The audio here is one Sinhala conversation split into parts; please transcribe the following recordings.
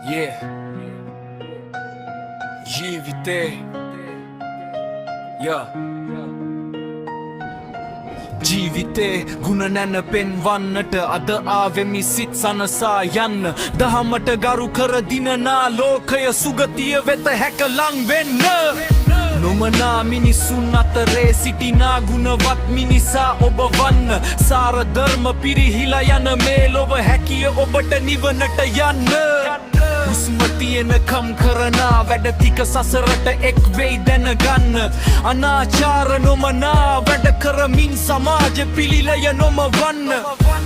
Yeah. ජීවිතේ ජීවිතේ ගුණ නැන පෙන්වන්නට අද ආවෙමි සිත් සනසා යන්න දහමට ගරු කර දිනනා ලෝකය සුගතිය වෙත හැක ලං වෙන්න නොමනා මිනිසුන් අතරේ සිටිනා ගුණවත් මිනිසා ඔබ වන්න සාර ධර්ම පිරිහිලා යන මේ ලොව හැකිය ඔබට නිවනට යන්න හුස්ම තියෙනකම් කරනා වැඩ ටික සසරට එක් වෙයි දැනගන්න අනාචාර නොමනා වැඩ කරමින් සමාජ පිළිලය නොමවන්න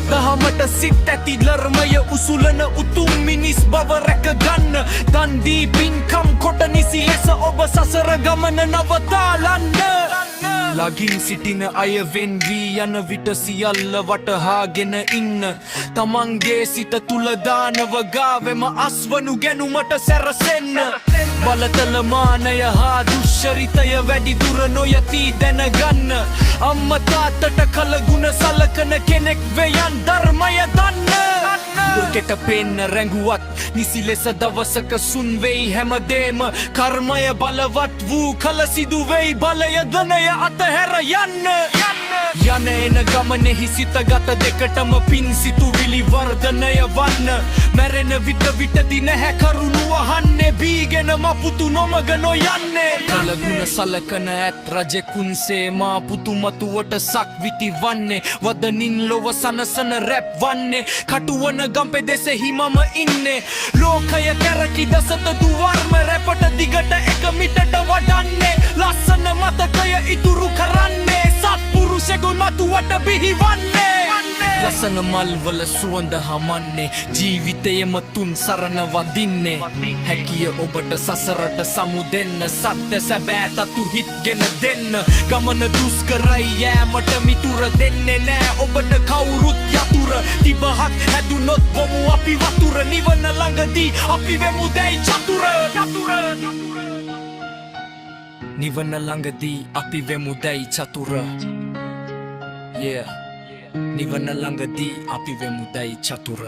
දහමට සිත් ඇති ධර්මය උසුලන උතුම් මිනිස් බව රැක ගන්න දන් දී පින්කම් කොට නිසි ලෙස ඔබ සසර ගමන නවතාලන්න ලගින් සිටින අය වෙන් වී යන විට සියල්ල වටහාගෙන ඉන්න තමන්ගේ සිත තුල දානව ගාවෙම අස්වනු ගැනුමට සැරසෙන්න බලතල මානය හා දුෂ්චරිතය වැඩි දුර නොයති දැනගන්න අම්ම තාත්තට කල ගුණ සලකන කෙනෙක් වෙයන් ධර්මය දන්න ලෝකෙට පෙන්න රැඟුවත් නිසි ලෙස දවසක සුන් වෙයි හැමදේම කර්මය බලවත් වූ කල සිදු වෙයි බලය ධනය අතහැර යන්න යන එන ගමනෙහි සිත ගත දෙකටම පින් සිතුවිලි වර්ධනය වන්න මැරෙන විට විටදී නැහැ කරුණු අහන්නේ බීගෙන මපුතු නොමග නොයන්නේ කල ගුණ සලකන ඇත් රජෙකුන්සේ මා පුතු මතුවට සක් විටි වන්නේ වදනින් ලොව සනසන රැප් වන්නේ කටුවන ගම්පෙදෙසෙහි මම ඉන්නේ ලෝකය කැරකි දසත දුවර්ම රැපට දිගට එක මිටට වඩන්නේ ලස්සන මතකය ඉතුරු කරන්නේ සත්පුරුෂෙකුන් මතුවට බිහිවන්නේ ලස්සන මල්වල සුවඳ හමන්නේ ජීවිතයම තුන් සරණ වදින්නේ හැකිය ඔබට සසරට සමුදෙන්න සත්‍ය සැබෑ තතු හිත්ගෙන දෙන්න ගමන දුෂ්කරයි යෑමට මිතුර දෙන්නේ නෑ ඔබට කවුරුත් යතුර තිබහක් හැදුනොත් බොමු අපි වතුර නිවන ළඟදී අපි වෙමු දැයි චතුර නිවන ළඟදී අපි වෙමු දැයි චතුර නිවන ළඟදී අපි වෙමු දැයි චතුර